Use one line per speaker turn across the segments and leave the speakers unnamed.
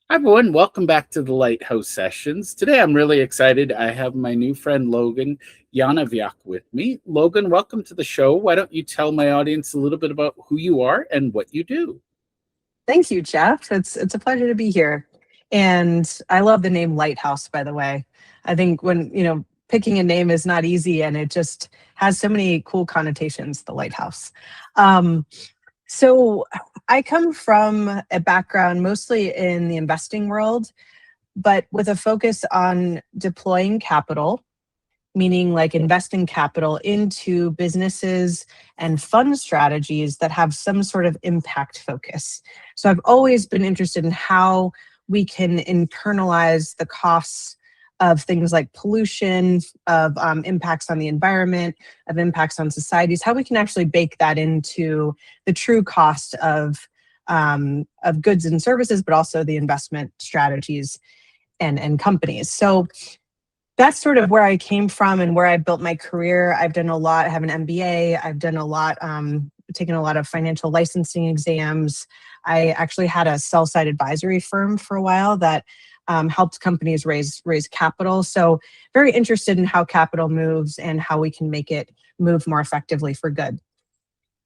Hi, everyone. Welcome back to the Lighthouse Sessions. Today, I'm really excited. I have my new friend, Logan Yonavjak, with me. Logan, welcome to the show. Why don't you tell my audience a little bit about who you are and what you do?
Thank you, Jeff. It's a pleasure to be here. And I love the name Lighthouse, by the way. I think when, picking a name is not easy and it just has so many cool connotations, the lighthouse. Um, so I come from a background mostly in the investing world, but with a focus on deploying capital, meaning like investing capital into businesses and fund strategies that have some sort of impact focus. So I've always been interested in how we can internalize the costs of things like pollution, of impacts on the environment, of impacts on societies, how we can actually bake that into the true cost of goods and services, but also the investment strategies and companies. So that's sort of where I came from and where I built my career. I've done a lot. I have an MBA. I've done a lot, taken a lot of financial licensing exams. I actually had a sell-side advisory firm for a while that helped companies raise capital. So very interested in how capital moves and how we can make it move more effectively for good.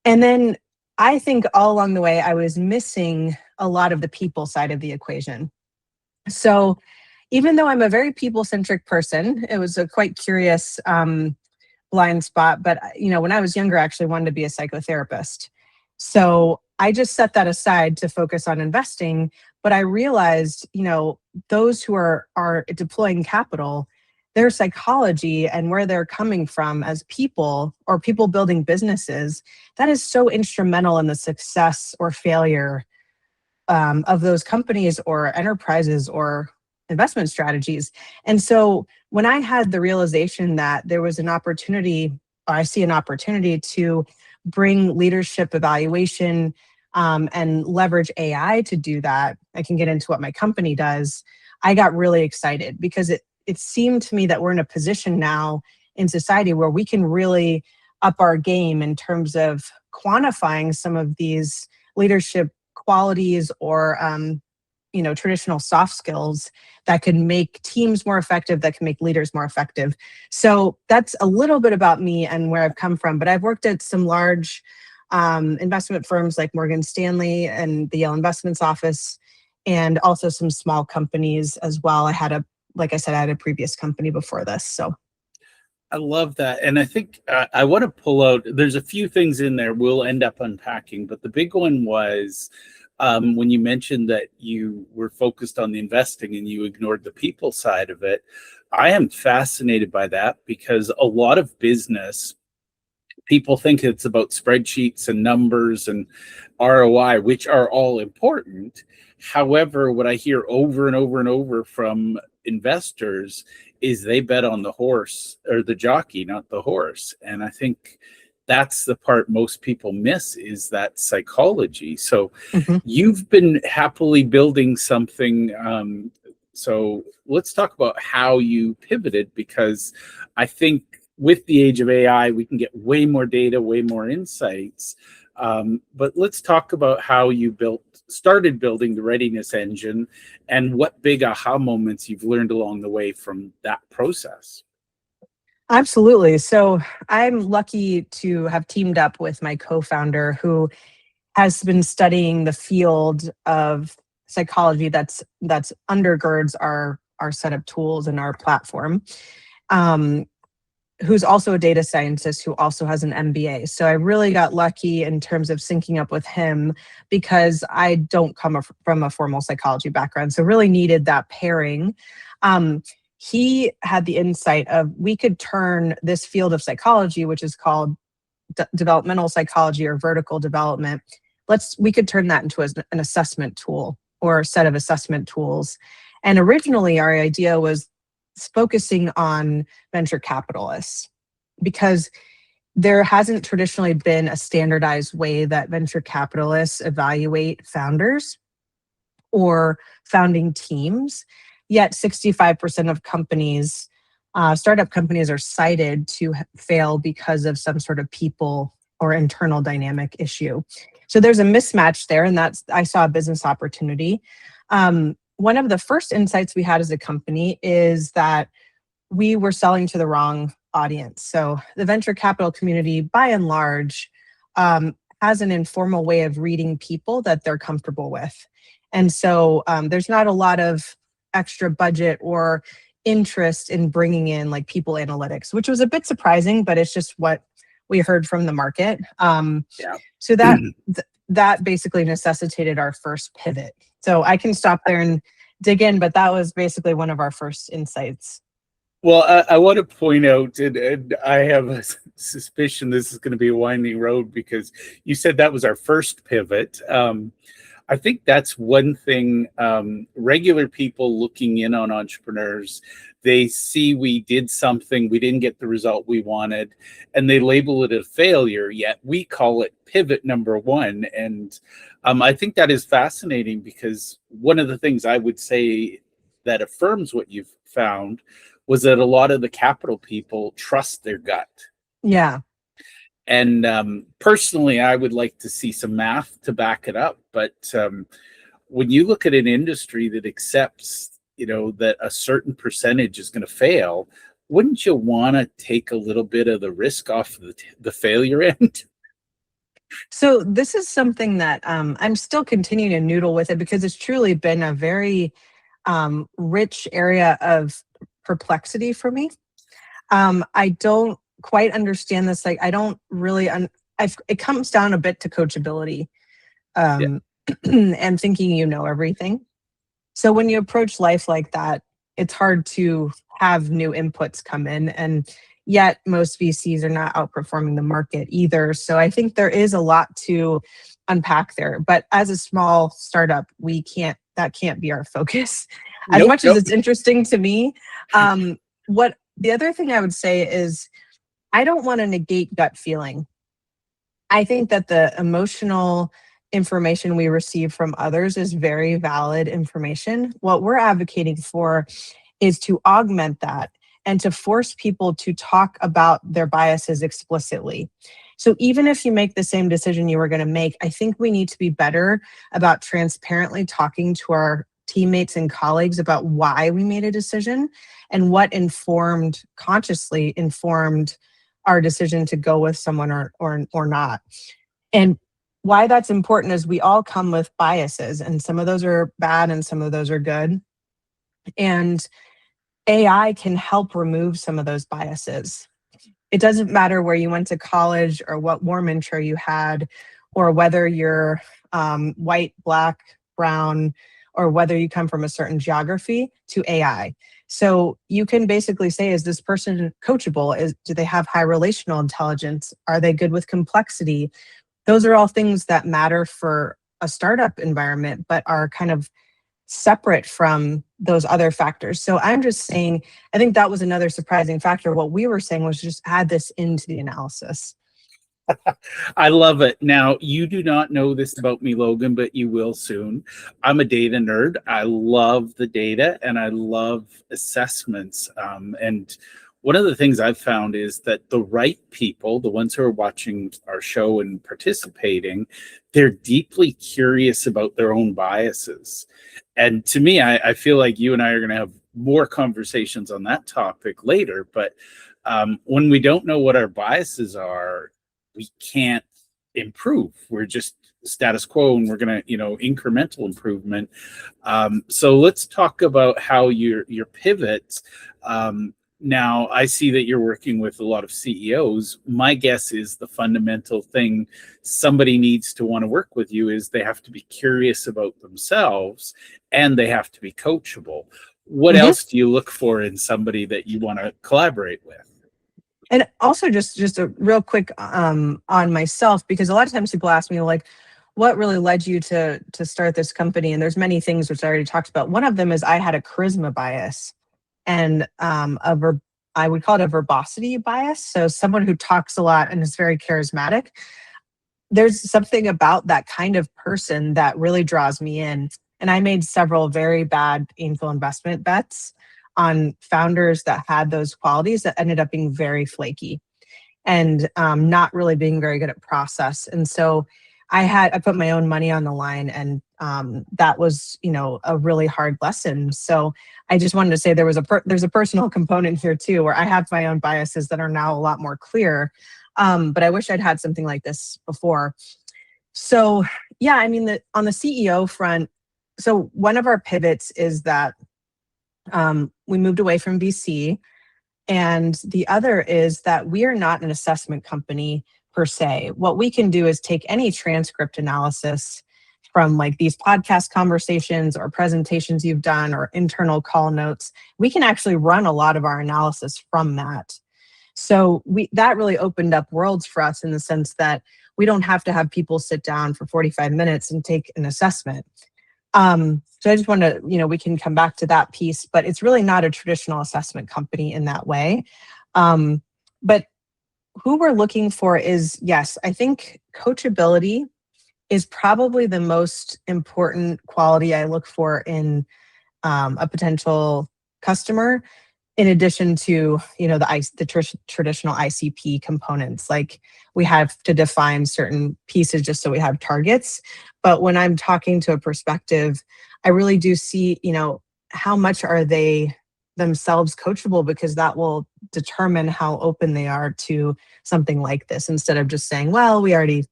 And then I think all along the way, I was missing a lot of the people side of the equation. So even though I'm a very people-centric person, it was a quite curious blind spot. But when I was younger, I actually wanted to be a psychotherapist. So I just set that aside to focus on investing. But I realized, those who are deploying capital, their psychology and where they're coming from as people or people building businesses, that is so instrumental in the success or failure of those companies or enterprises or investment strategies. And so when I had the realization that there was an opportunity, or I see an opportunity to bring leadership evaluation and leverage AI to do that, I can get into what my company does. I got really excited because it seemed to me that we're in a position now in society where we can really up our game in terms of quantifying some of these leadership qualities or traditional soft skills that can make teams more effective, that can make leaders more effective. So that's a little bit about me and where I've come from. But I've worked at some large investment firms like Morgan Stanley and the Yale Investments Office, and also some small companies as well. Like I said, I had a previous company before this. So
I love that. And I think I want to pull out, there's a few things in there we'll end up unpacking, but the big one was when you mentioned that you were focused on the investing and you ignored the people side of it. I am fascinated by that because a lot of business, people think it's about spreadsheets and numbers and ROI, which are all important. However, what I hear over and over and over from investors is they bet on the horse or the jockey, not the horse. And I think that's the part most people miss, is that psychology. So
mhm.
you've been happily building something. So let's talk about how you pivoted, because I think with the age of AI, we can get way more data, way more insights. But let's talk about how you started building the Readiness Engine and what big aha moments you've learned along the way from that process.
Absolutely. So I'm lucky to have teamed up with my co-founder who has been studying the field of psychology that's undergirds our set of tools and our platform. Who's also a data scientist who also has an MBA. So I really got lucky in terms of syncing up with him because I don't come from a formal psychology background. So really needed that pairing. He had the insight of we could turn this field of psychology, which is called developmental psychology or vertical development. We could turn that into an assessment tool or a set of assessment tools. And originally our idea was focusing on venture capitalists because there hasn't traditionally been a standardized way that venture capitalists evaluate founders or founding teams. Yet 65% of companies, startup companies, are cited to fail because of some sort of people or internal dynamic issue. So there's a mismatch there, and I saw a business opportunity. one of the first insights we had as a company is that we were selling to the wrong audience. So the venture capital community, by and large, has an informal way of reading people that they're comfortable with. And so there's not a lot of extra budget or interest in bringing in like people analytics, which was a bit surprising, but it's just what we heard from the market.
Yeah.
So that basically necessitated our first pivot. So I can stop there and dig in, but that was basically one of our first insights.
Well, I want to point out, and I have a suspicion this is going to be a winding road, because you said that was our first pivot. I think that's one thing. Regular people looking in on entrepreneurs, they see we did something, we didn't get the result we wanted, and they label it a failure, yet we call it pivot number one. And I think that is fascinating, because one of the things I would say that affirms what you've found was that a lot of the capital people trust their gut.
Yeah.
And personally, I would like to see some math to back it up. But when you look at an industry that accepts, that a certain percentage is going to fail, wouldn't you want to take a little bit of the risk off the failure end?
So this is something that I'm still continuing to noodle with it, because it's truly been a very rich area of perplexity for me. I don't quite understand this. Like, I don't really, it comes down a bit to coachability and thinking everything. So when you approach life like that, it's hard to have new inputs come in. And yet most VCs are not outperforming the market either. So I think there is a lot to unpack there. But as a small startup, that can't be our focus. As much as it's interesting to me, what the other thing I would say is, I don't want to negate gut feeling. I think that the emotional information we receive from others is very valid information. What we're advocating for is to augment that and to force people to talk about their biases explicitly. So even if you make the same decision you were going to make, I think we need to be better about transparently talking to our teammates and colleagues about why we made a decision and what consciously informed our decision to go with someone or not. And why that's important is we all come with biases, and some of those are bad and some of those are good. And AI can help remove some of those biases. It doesn't matter where you went to college or what warm intro you had, or whether you're white, black, brown, or whether you come from a certain geography to AI. So you can basically say, is this person coachable? Do they have high relational intelligence? Are they good with complexity? Those are all things that matter for a startup environment, but are kind of separate from those other factors. So I'm just saying, I think that was another surprising factor. What we were saying was just add this into the analysis.
I love it. Now, you do not know this about me, Logan, but you will soon. I'm a data nerd. I love the data and I love assessments. And one of the things I've found is that the right people, the ones who are watching our show and participating, they're deeply curious about their own biases. And to me, I feel like you and I are going to have more conversations on that topic later. But when we don't know what our biases are, we can't improve. We're just status quo, and we're going to, incremental improvement. So let's talk about how your pivots. Now, I see that you're working with a lot of CEOs. My guess is the fundamental thing somebody needs to want to work with you is they have to be curious about themselves and they have to be coachable. What else do you look for in somebody that you want to collaborate with?
And also just a real quick on myself, because a lot of times people ask me, like, what really led you to start this company? And there's many things which I already talked about. One of them is I had a charisma bias and I would call it a verbosity bias. So someone who talks a lot and is very charismatic. There's something about that kind of person that really draws me in. And I made several very bad angel investment bets on founders that had those qualities that ended up being very flaky and not really being very good at process. And so I put my own money on the line, and that was, a really hard lesson. So I just wanted to say there's a personal component here too, where I have my own biases that are now a lot more clear. But I wish I'd had something like this before. So yeah, I mean, on the CEO front, so one of our pivots is that we moved away from VC, and the other is that we are not an assessment company per se. What we can do is take any transcript analysis from like these podcast conversations or presentations you've done or internal call notes. We can actually run a lot of our analysis from that. So that really opened up worlds for us in the sense that we don't have to have people sit down for 45 minutes and take an assessment. So I just want to, we can come back to that piece, but it's really not a traditional assessment company in that way. But who we're looking for is, yes, I think coachability is probably the most important quality I look for in a potential customer, in addition to, the traditional ICP components. Like, we have to define certain pieces just so we have targets. But when I'm talking to a perspective, I really do see, how much are they themselves coachable, because that will determine how open they are to something like this, instead of just saying, well, we already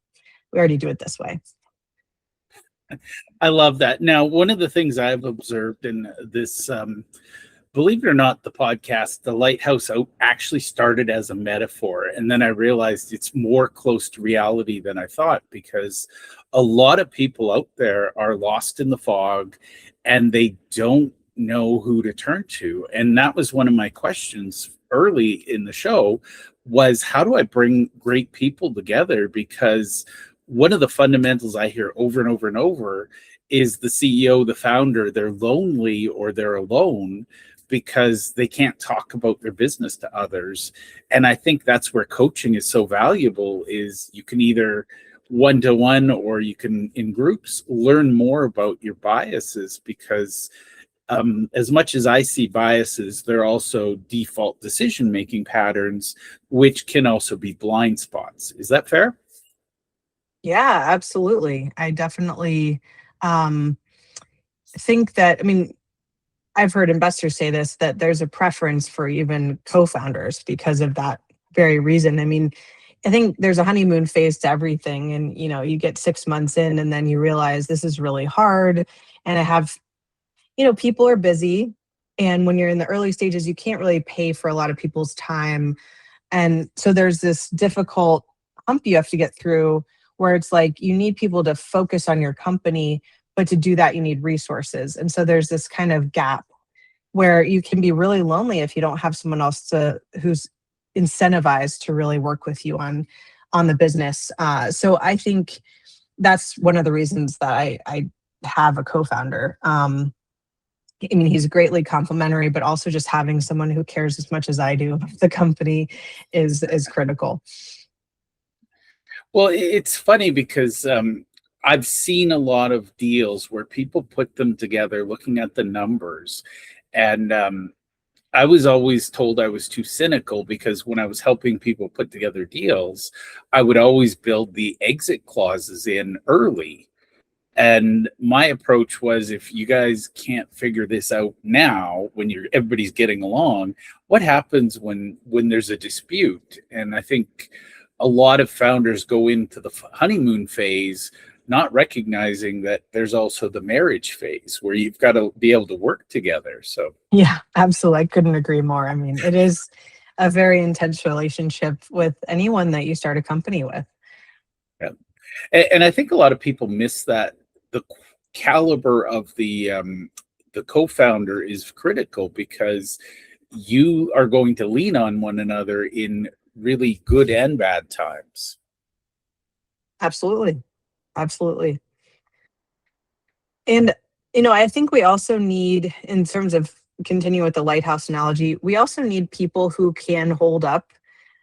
do it this way.
I love that. Now, one of the things I've observed in this, believe it or not, the podcast, The Lighthouse Out, actually started as a metaphor. And then I realized it's more close to reality than I thought, because a lot of people out there are lost in the fog and they don't know who to turn to. And that was one of my questions early in the show, was how do I bring great people together? Because one of the fundamentals I hear over and over and over is the CEO, the founder, they're lonely or they're alone because they can't talk about their business to others. And I think that's where coaching is so valuable, is you can either one-to-one or you can, in groups, learn more about your biases, because as much as I see biases, they're also default decision-making patterns, which can also be blind spots. Is that fair?
Yeah, absolutely. I definitely think that, I mean, I've heard investors say this, that there's a preference for even co-founders because of that very reason. I mean, I think there's a honeymoon phase to everything. And, you get 6 months in and then you realize this is really hard. And I have, people are busy. And when you're in the early stages, you can't really pay for a lot of people's time. And so there's this difficult hump you have to get through, where it's like you need people to focus on your company, but to do that, you need resources. And so there's this kind of gap where you can be really lonely if you don't have someone else who's incentivized to really work with you on the business. So I think that's one of the reasons that I have a co-founder. I mean, he's greatly complimentary, but also just having someone who cares as much as I do about the company is critical.
Well, it's funny because I've seen a lot of deals where people put them together looking at the numbers. And I was always told I was too cynical, because when I was helping people put together deals, I would always build the exit clauses in early. And my approach was, if you guys can't figure this out now, when everybody's getting along, what happens when there's a dispute? And I think a lot of founders go into the honeymoon phase not recognizing that there's also the marriage phase where you've got to be able to work together. So
Yeah, absolutely. I couldn't agree more. I mean, it is a very intense relationship with anyone that you start a company with.
yeah. And I think a lot of people miss that the caliber of the co-founder is critical, because you are going to lean on one another in really good and bad times.
Absolutely. Absolutely. And, I think we also need, in terms of continuing with the lighthouse analogy, we also need people who can hold up.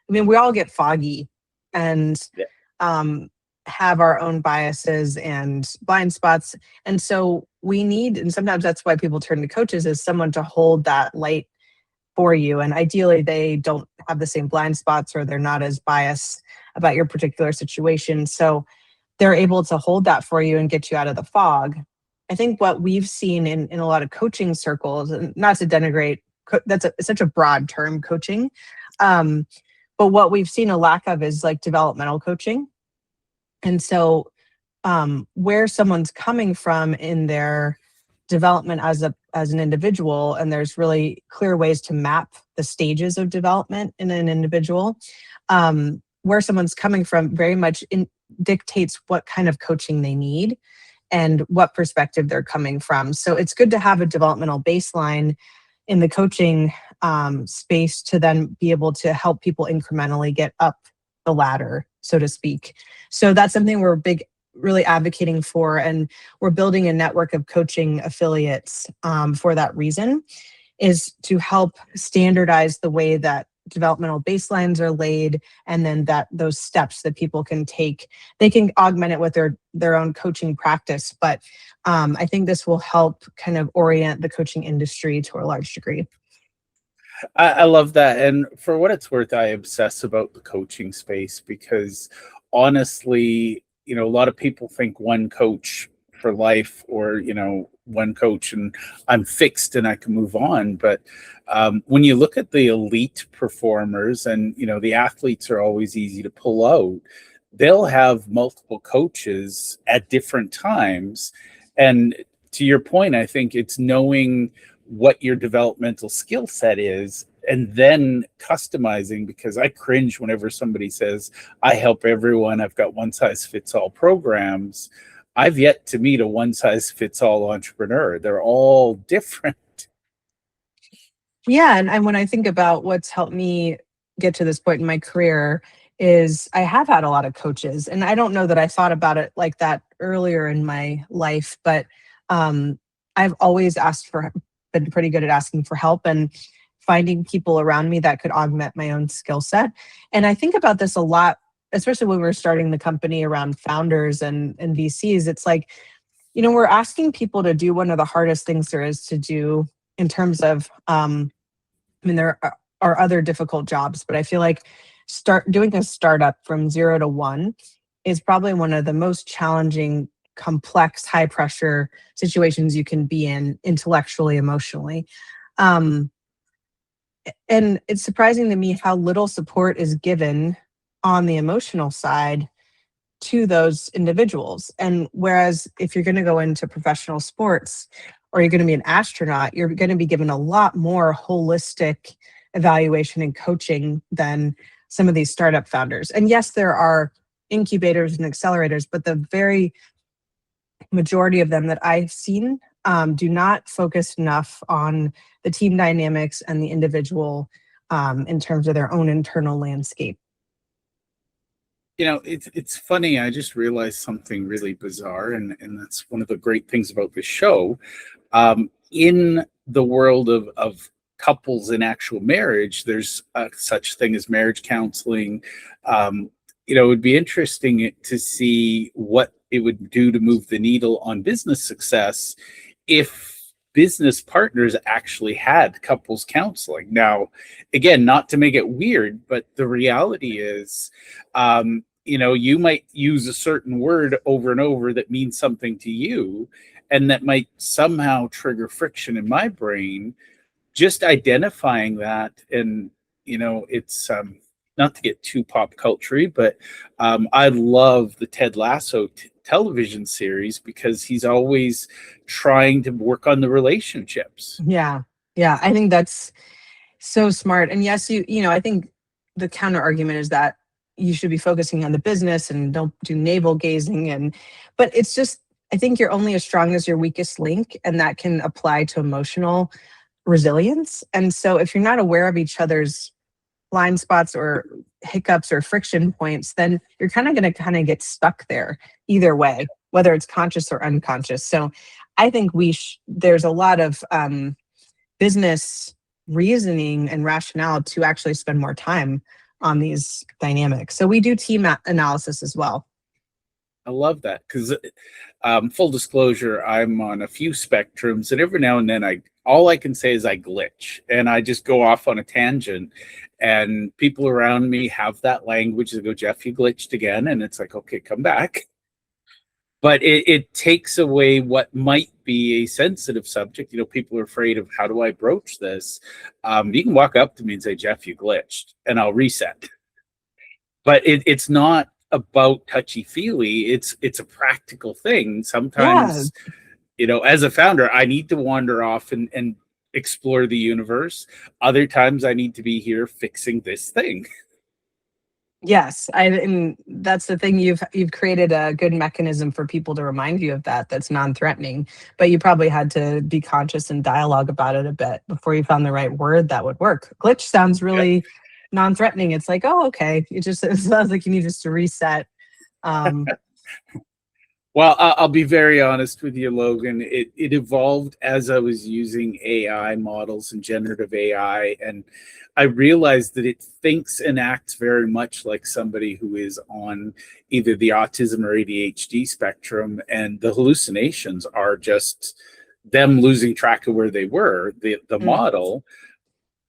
I mean, we all get foggy and
Yeah.
have our own biases and blind spots. And so we need, and sometimes that's why people turn to coaches, is someone to hold that light for you. And ideally, they don't have the same blind spots, or they're not as biased about your particular situation. So they're able to hold that for you and get you out of the fog. I think what we've seen in a lot of coaching circles, and not to denigrate, such a broad term, coaching. Um, but what we've seen a lack of is like developmental coaching. And so where someone's coming from in their development as an individual, and there's really clear ways to map the stages of development in an individual. Where someone's coming from very much dictates what kind of coaching they need and what perspective they're coming from. So it's good to have a developmental baseline in the coaching space to then be able to help people incrementally get up the ladder, so to speak. So that's something we're really advocating for, and we're building a network of coaching affiliates for that reason, is to help standardize the way that developmental baselines are laid, and then that those steps that people can take, they can augment it with their own coaching practice. But I think this will help kind of orient the coaching industry to a large degree.
I love that. And for what it's worth, I obsess about the coaching space because honestly, a lot of people think one coach for life, or, one coach and I'm fixed and I can move on. But when you look at the elite performers, and, the athletes are always easy to pull out, they'll have multiple coaches at different times. And to your point, I think it's knowing what your developmental skill set is and then customizing, because I cringe whenever somebody says, I help everyone, I've got one size fits all programs. I've yet to meet a one size fits all entrepreneur. They're all different.
Yeah, and when I think about what's helped me get to this point in my career, is I have had a lot of coaches, and I don't know that I thought about it like that earlier in my life, but I've always been pretty good at asking for help and finding people around me that could augment my own skill set. And I think about this a lot, especially when we're starting the company, around founders and VCs. It's like, we're asking people to do one of the hardest things there is to do in terms of, there are other difficult jobs, but I feel like doing a startup from 0 to 1 is probably one of the most challenging, complex, high pressure situations you can be in intellectually, emotionally. And it's surprising to me how little support is given on the emotional side to those individuals. And whereas if you're going to go into professional sports, or you're going to be an astronaut, you're going to be given a lot more holistic evaluation and coaching than some of these startup founders. And yes, there are incubators and accelerators, but the very majority of them that I've seen do not focus enough on the team dynamics and the individual in terms of their own internal landscape.
It's funny. I just realized something really bizarre, and that's one of the great things about this show. In the world of couples in actual marriage, there's such thing as marriage counseling. It would be interesting to see what it would do to move the needle on business success if business partners actually had couples counseling. Now, again, not to make it weird, but the reality is, you might use a certain word over and over that means something to you, and that might somehow trigger friction in my brain. Just identifying that, and it's not to get too pop culture, but I love the Ted Lasso television series because he's always trying to work on the relationships.
Yeah. I think that's so smart. And yes, I think the counter argument is that you should be focusing on the business and don't do navel gazing. But it's just, I think you're only as strong as your weakest link, and that can apply to emotional resilience. And so if you're not aware of each other's blind spots or hiccups or friction points, then you're going to get stuck there either way, whether it's conscious or unconscious. So I think there's a lot of business reasoning and rationale to actually spend more time on these dynamics. So we do team analysis as well.
I love that because, full disclosure, I'm on a few spectrums, and every now and then all I can say is I glitch and I just go off on a tangent, and people around me have that language. They go, Jeff, you glitched again. And it's like, okay, come back. but it takes away what might be a sensitive subject. People are afraid of, how do I broach this? You can walk up to me and say, Jeff, you glitched, and I'll reset. But it's not about touchy feely. It's a practical thing.
Yeah.
Sometimes, as a founder, I need to wander off and explore the universe. Other times I need to be here fixing this thing.
Yes, and that's the thing. You've created a good mechanism for people to remind you of that. That's non-threatening, but you probably had to be conscious and dialogue about it a bit before you found the right word that would work. Glitch sounds
Yeah.
really non-threatening. It's like, oh, okay. It sounds like you need just to reset. Um,
Well, I'll be very honest with you, Logan. It evolved as I was using AI models and generative AI, and I realized that it thinks and acts very much like somebody who is on either the autism or ADHD spectrum, and the hallucinations are just them losing track of where they were. The
mm,
model,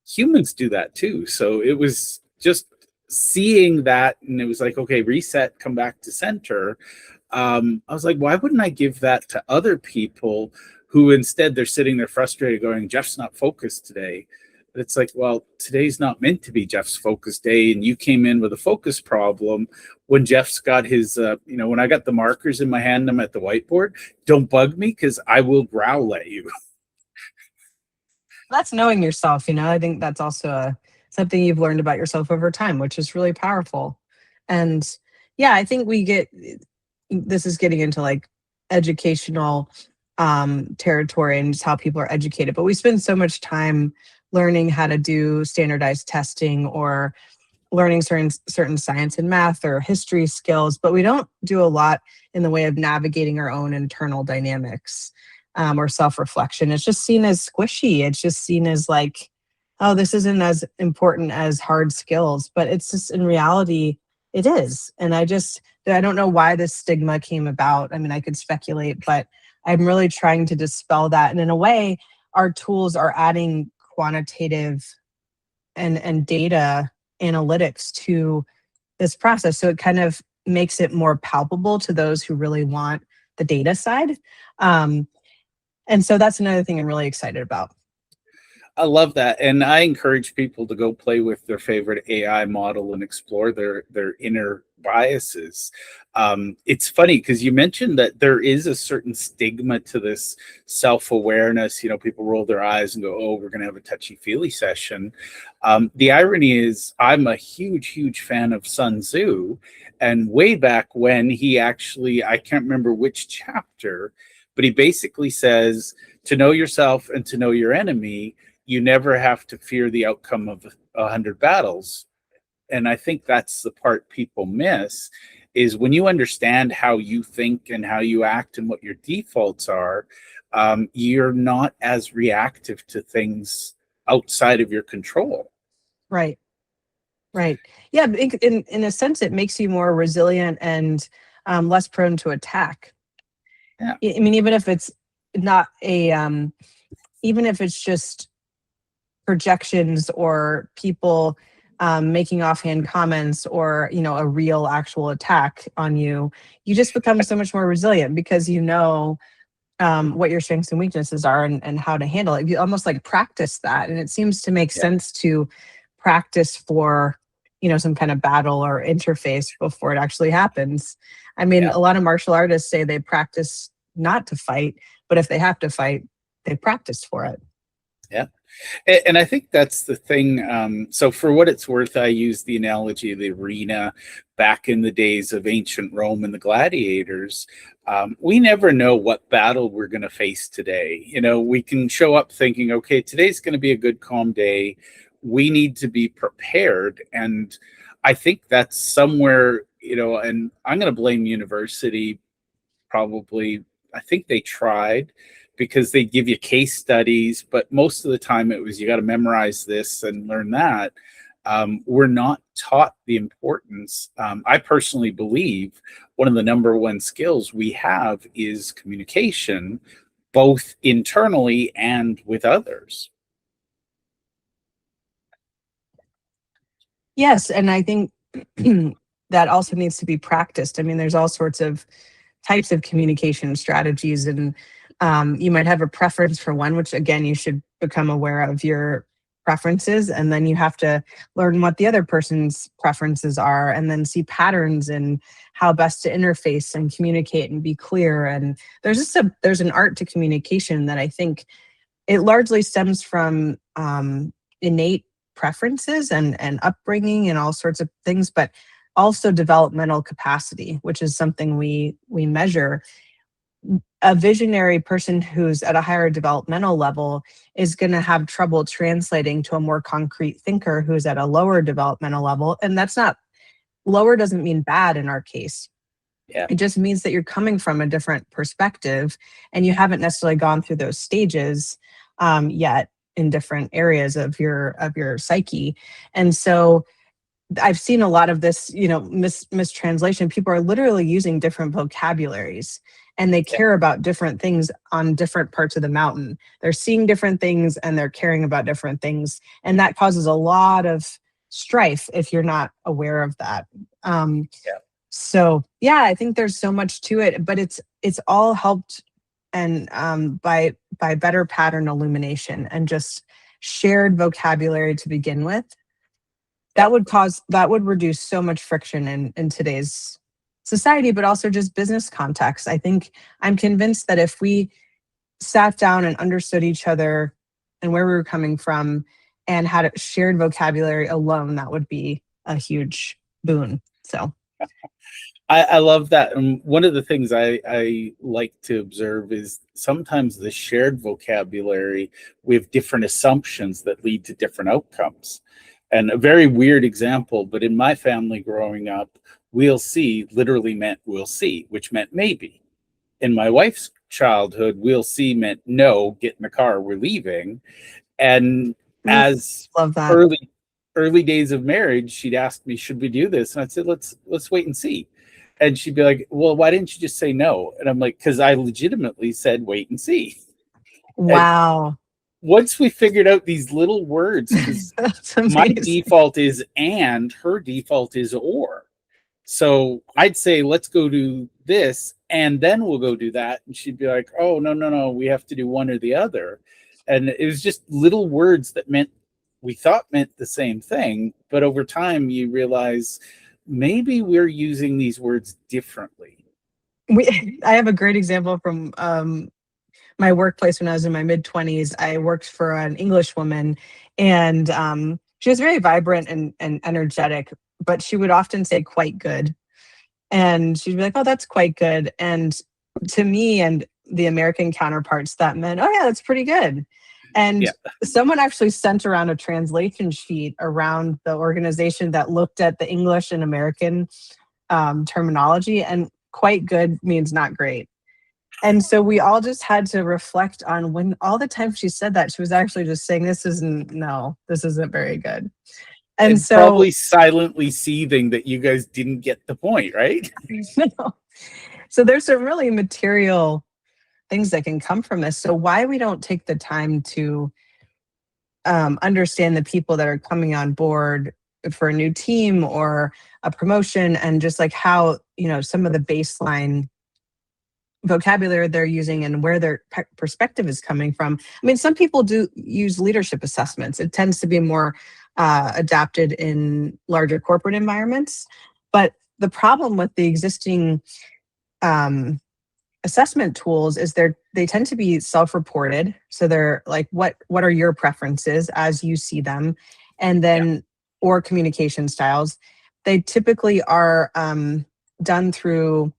humans do that too. So it was just seeing that, and it was like, okay, reset, come back to center. I was like, why wouldn't I give that to other people who instead they're sitting there frustrated going, Jeff's not focused today. But it's like, well, today's not meant to be Jeff's focus day. And you came in with a focus problem when Jeff's got his, when I got the markers in my hand, I'm at the whiteboard. Don't bug me because I will growl at you.
that's knowing yourself. I think that's also something you've learned about yourself over time, which is really powerful. And yeah, I think this is getting into like educational territory and just how people are educated. But we spend so much time learning how to do standardized testing or learning certain science and math or history skills, but we don't do a lot in the way of navigating our own internal dynamics or self-reflection. It's just seen as squishy. It's just seen as like, oh, this isn't as important as hard skills, but it's just in reality, it is. And I don't know why this stigma came about. I mean, I could speculate, but I'm really trying to dispel that. And in a way, our tools are adding quantitative and data analytics to this process. So it kind of makes it more palpable to those who really want the data side. Um, and so that's another thing I'm really excited about.
I love that, and I encourage people to go play with their favorite AI model and explore their inner biases. It's funny because you mentioned that there is a certain stigma to this self awareness. People roll their eyes and go, "Oh, we're going to have a touchy feely session." The irony is, I'm a huge fan of Sun Tzu, and way back when he actually, I can't remember which chapter, but he basically says to know yourself and to know your enemy, you never have to fear the outcome of 100 battles. And I think that's the part people miss, is when you understand how you think and how you act and what your defaults are, you're not as reactive to things outside of your control.
Right. Right. Yeah. In a sense, it makes you more resilient and less prone to attack.
Yeah.
I mean, even if it's not even if it's just projections or people making offhand comments or a real actual attack on you, you just become so much more resilient because what your strengths and weaknesses are and how to handle it. You almost like practice that, and it seems to make
Yeah.
sense to practice for some kind of battle or interface before it actually happens. I mean,
Yeah.
a lot of martial artists say they practice not to fight, but if they have to fight, they practice for it.
Yeah. And I think that's the thing. So, for what it's worth, I use the analogy of the arena back in the days of ancient Rome and the gladiators. We never know what battle we're going to face today. We can show up thinking, okay, today's going to be a good, calm day. We need to be prepared. And I think that's somewhere, and I'm going to blame university probably. I think they tried because they give you case studies, but most of the time it was you got to memorize this and learn that. We're not taught the importance. I personally believe one of the number one skills we have is communication, both internally and with others.
Yes, and I think that also needs to be practiced. I mean, there's all sorts of types of communication strategies. And you might have a preference for one, which again, you should become aware of your preferences. And then you have to learn what the other person's preferences are, and then see patterns in how best to interface and communicate and be clear. And there's an art to communication that I think it largely stems from innate preferences and upbringing and all sorts of things, but also developmental capacity, which is something we measure. A visionary person who's at a higher developmental level is going to have trouble translating to a more concrete thinker who's at a lower developmental level. And that's not, lower doesn't mean bad in our case.
Yeah.
It just means that you're coming from a different perspective and you haven't necessarily gone through those stages yet in different areas of your psyche. And so I've seen a lot of this, mistranslation. People are literally using different vocabularies, and they care about different things on different parts of the mountain. They're seeing different things and they're caring about different things. And that causes a lot of strife if you're not aware of that. So yeah, I think there's so much to it, but it's all helped and by better pattern illumination and just shared vocabulary to begin with. That would reduce so much friction in today's society, but also just business context. I'm convinced that if we sat down and understood each other and where we were coming from and had a shared vocabulary alone, that would be a huge boon. So
I love that. And one of the things I like to observe is sometimes the shared vocabulary, we have different assumptions that lead to different outcomes. And a very weird example, but in my family growing up, we'll see literally meant we'll see, which meant maybe. In my wife's childhood, we'll see meant no, get in the car, we're leaving. And as
love that.
early days of marriage, she'd ask me, should we do this? And I'd say, let's wait and see. And she'd be like, well, why didn't you just say no? And I'm like, because I legitimately said wait and see.
Wow.
And once we figured out these little words, because my default is and, her default is or. So I'd say, let's go do this, and then we'll go do that. And she'd be like, oh, no, we have to do one or the other. And it was just little words that we thought meant the same thing. But over time, you realize maybe we're using these words differently.
I have a great example from my workplace when I was in my mid-20s. I worked for an English woman, and she was very vibrant and energetic, but she would often say quite good. And she'd be like, oh, that's quite good. And to me and the American counterparts, that meant, oh, yeah, that's pretty good. And someone actually sent around a translation sheet around the organization that looked at the English and American terminology, and quite good means not great. And so we all just had to reflect on when all the time she said that, she was actually just saying, this isn't very good. And so
probably silently seething that you guys didn't get the point, right?
No. So there's some really material things that can come from this. So why we don't take the time to understand the people that are coming on board for a new team or a promotion, and just like how, some of the baseline vocabulary they're using and where their perspective is coming from. I mean, some people do use leadership assessments. It tends to be more adapted in larger corporate environments. But the problem with the existing assessment tools is they tend to be self-reported. So they're like, what are your preferences as you see them? And then, or communication styles. They typically are done through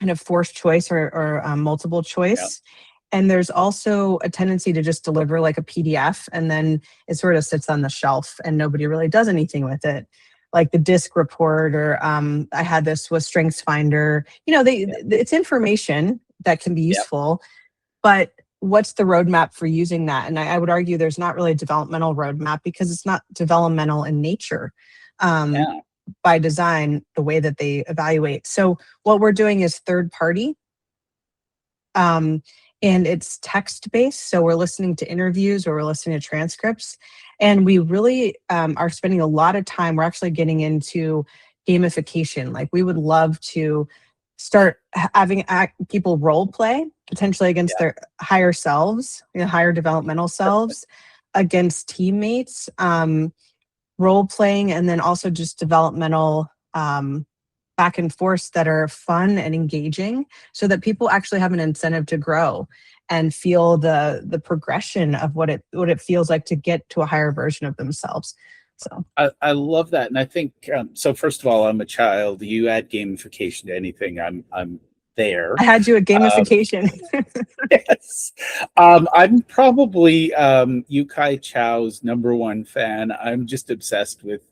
kind of forced choice or multiple choice. And there's also a tendency to just deliver like a PDF, and then it sort of sits on the shelf and nobody really does anything with it. Like the DISC report, or I had this with StrengthsFinder. It's information that can be useful, but what's the roadmap for using that? And I would argue there's not really a developmental roadmap, because it's not developmental in nature. By design, the way that they evaluate. So what we're doing is third party, and it's text based. So we're listening to interviews or we're listening to transcripts, and we really are spending a lot of time. We're actually getting into gamification. Like, we would love to start having people role play potentially against
Yeah.
their higher selves, higher developmental selves, against teammates, role playing, and then also just developmental back and forth that are fun and engaging, so that people actually have an incentive to grow and feel the progression of what it feels like to get to a higher version of themselves. So
I love that, and I think so. First of all, I'm a child. You add gamification to anything, I'm there.
I had you at
Um,
gamification.
yes, I'm probably Yukai Chao's #1 fan. I'm just obsessed with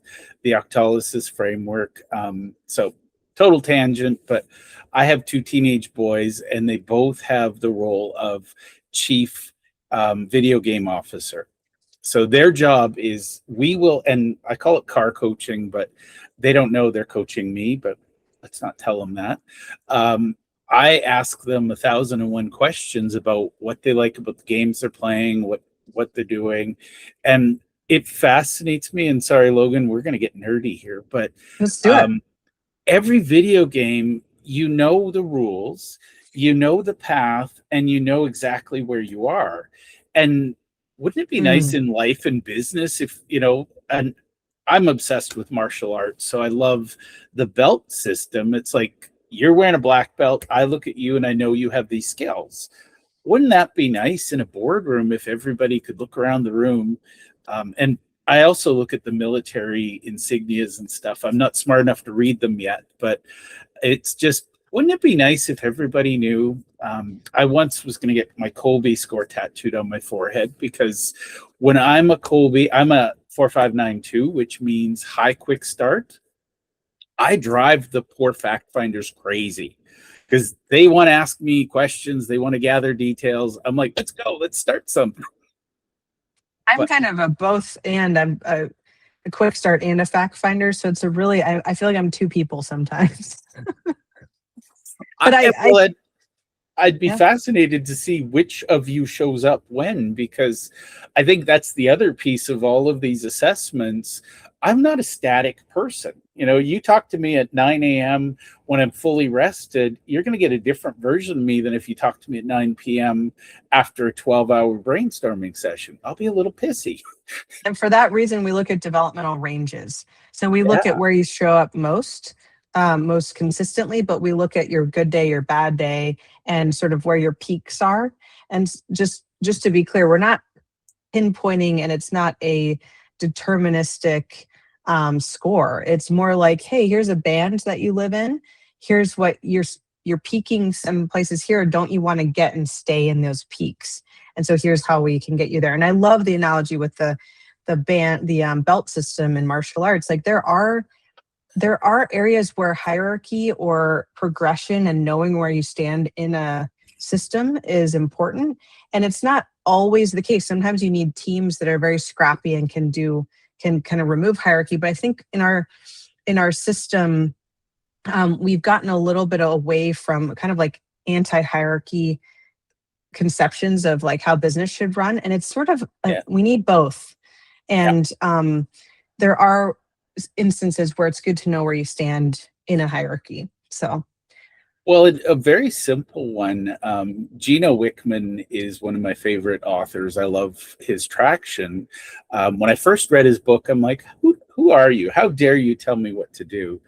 the Octalysis framework. So total tangent, but I have 2 teenage boys, and they both have the role of chief video game officer. So their job is and I call it car coaching, but they don't know they're coaching me, but let's not tell them that. Um, I ask them 1,001 questions about what they like about the games they're playing, what they're doing, and it fascinates me. And sorry, Logan, we're going to get nerdy here, but
Let's do it.
um, every video game, you know the rules, you know the path, and you know exactly where you are. And wouldn't it be nice
Mm.
in life and business if, and I'm obsessed with martial arts, so I love the belt system. It's like you're wearing a black belt, I look at you and I know you have these skills. Wouldn't that be nice in a boardroom if everybody could look around the room? And I also look at the military insignias and stuff. I'm not smart enough to read them yet, but it's just, wouldn't it be nice if everybody knew? I once was going to get my Colby score tattooed on my forehead, because when I'm a Colby, I'm a 4592, which means high quick start. I drive the poor fact finders crazy because they want to ask me questions. They want to gather details. I'm like, let's go, let's start something.
I'm
But
kind of a both, and I'm a quick start and a fact finder. So it's a really, I feel like I'm two people sometimes. But
well, I'd be
yeah.
fascinated to see which of you shows up when, because I think that's the other piece of all of these assessments. I'm not a static person. You talk to me at 9 a.m. when I'm fully rested, you're going to get a different version of me than if you talk to me at 9 p.m. after a 12-hour brainstorming session. I'll be a little pissy.
And for that reason, we look at developmental ranges. So we look
Yeah.
at where you show up most consistently, but we look at your good day, your bad day, and sort of where your peaks are. And just to be clear, we're not pinpointing, and it's not a deterministic score. It's more like, hey, here's a band that you live in. Here's what you're peaking some places here. Don't you want to get and stay in those peaks? And so here's how we can get you there. And I love the analogy with the belt system in martial arts. Like there are areas where hierarchy or progression and knowing where you stand in a system is important. And it's not always the case. Sometimes you need teams that are very scrappy and can kind of remove hierarchy. But I think in our system, we've gotten a little bit away from kind of like anti-hierarchy conceptions of like how business should run. And it's sort of,
Yeah.
we need both.
Yeah.
And there are instances where it's good to know where you stand in a hierarchy. So,
Well, a very simple one. Gino Wickman is one of my favorite authors. I love his traction. When I first read his book, I'm like, who are you? How dare you tell me what to do?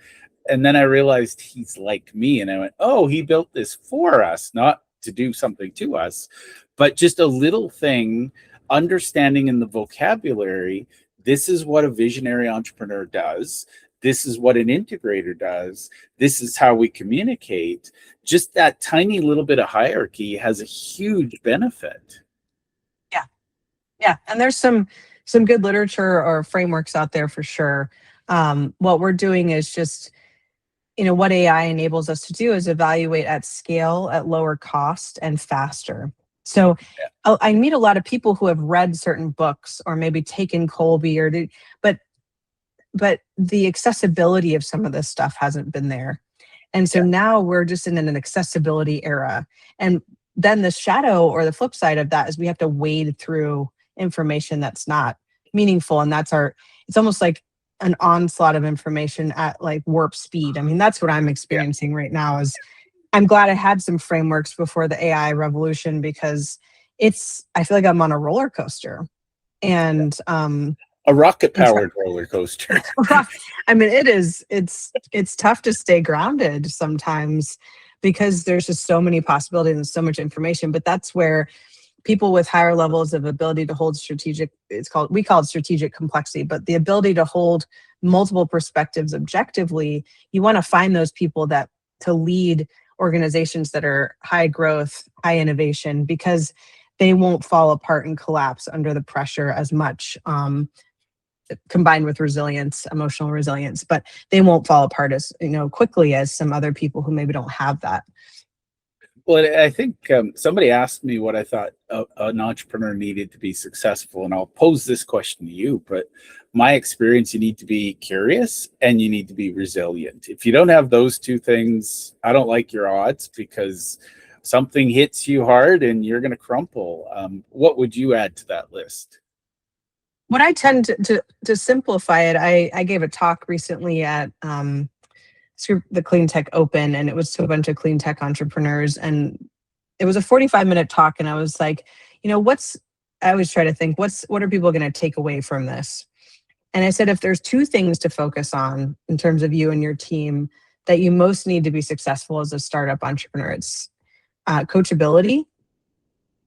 And then I realized he's like me. And I went, oh, he built this for us, not to do something to us, but just a little thing, understanding in the vocabulary. This is what a visionary entrepreneur does. This is what an integrator does. This is how we communicate. Just that tiny little bit of hierarchy has a huge benefit.
yeah. And there's some good literature or frameworks out there for sure. What we're doing is just, what AI enables us to do is evaluate at scale, at lower cost, and faster. So I meet a lot of people who have read certain books or maybe taken Colby but the accessibility of some of this stuff hasn't been there. And so now we're just in an accessibility era. And then the shadow or the flip side of that is we have to wade through information that's not meaningful. And it's almost like an onslaught of information at like warp speed. I mean, that's what I'm experiencing right now is I'm glad I had some frameworks before the AI revolution because I feel like I'm on a roller coaster. And
A rocket powered roller coaster.
I mean, it's tough to stay grounded sometimes because there's just so many possibilities and so much information. But that's where people with higher levels of ability to hold we call it strategic complexity, but the ability to hold multiple perspectives objectively, you want to find those people to lead organizations that are high growth, high innovation, because they won't fall apart and collapse under the pressure as much, combined with resilience, emotional resilience, but they won't fall apart as quickly as some other people who maybe don't have that.
Well, I think somebody asked me what I thought an entrepreneur needed to be successful, and I'll pose this question to you. But my experience, you need to be curious and you need to be resilient. If you don't have those two things, I don't like your odds, because something hits you hard and you're going to crumple. What would you add to that list?
What I tend to simplify it, I gave a talk recently at the Clean Tech Open, and it was to a bunch of clean tech entrepreneurs, and it was a 45-minute talk, and I was like, I always try to think, what are people going to take away from this? And I said, if there's two things to focus on in terms of you and your team that you most need to be successful as a startup entrepreneur, it's coachability.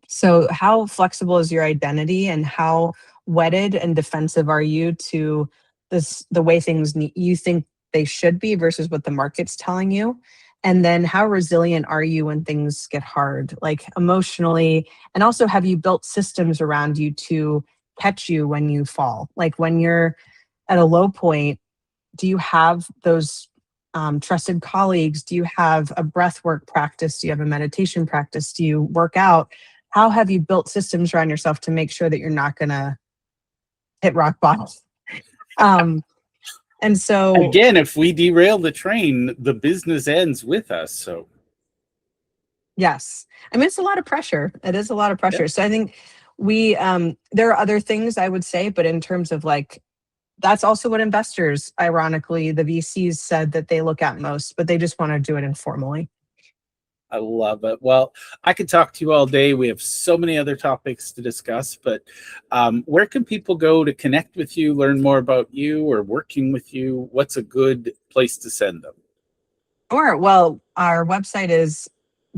So how flexible is your identity, and how wedded and defensive are you to the way things you think they should be versus what the market's telling you? And then how resilient are you when things get hard, like emotionally? And also, have you built systems around you to catch you when you fall? Like when you're at a low point, do you have those trusted colleagues? Do you have a breath work practice? Do you have a meditation practice? Do you work out? How have you built systems around yourself to make sure that you're not going to hit rock bottom? And so,
again, if we derail the train, the business ends with us. So
yes, I mean, it's a lot of pressure. It is a lot of pressure. Yeah. So I think there are other things I would say, but in terms of that's also what investors, ironically, the VCs said that they look at most, but they just want to do it informally.
I love it. Well, I could talk to you all day. We have so many other topics to discuss, but where can people go to connect with you, learn more about you or working with you? What's a good place to send them?
Sure. Well, our website is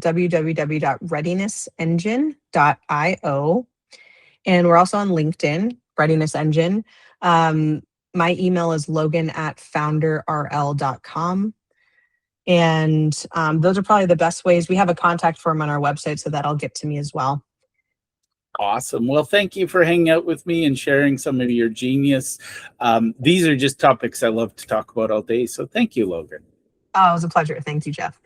www.readinessengine.io. And we're also on LinkedIn, Readiness Engine. My email is logan@founderrl.com. And those are probably the best ways. We have a contact form on our website, so that'll get to me as well.
Awesome. Well, thank you for hanging out with me and sharing some of your genius. These are just topics I love to talk about all day. So thank you, Logan.
Oh, it was a pleasure. Thank you, Jeff.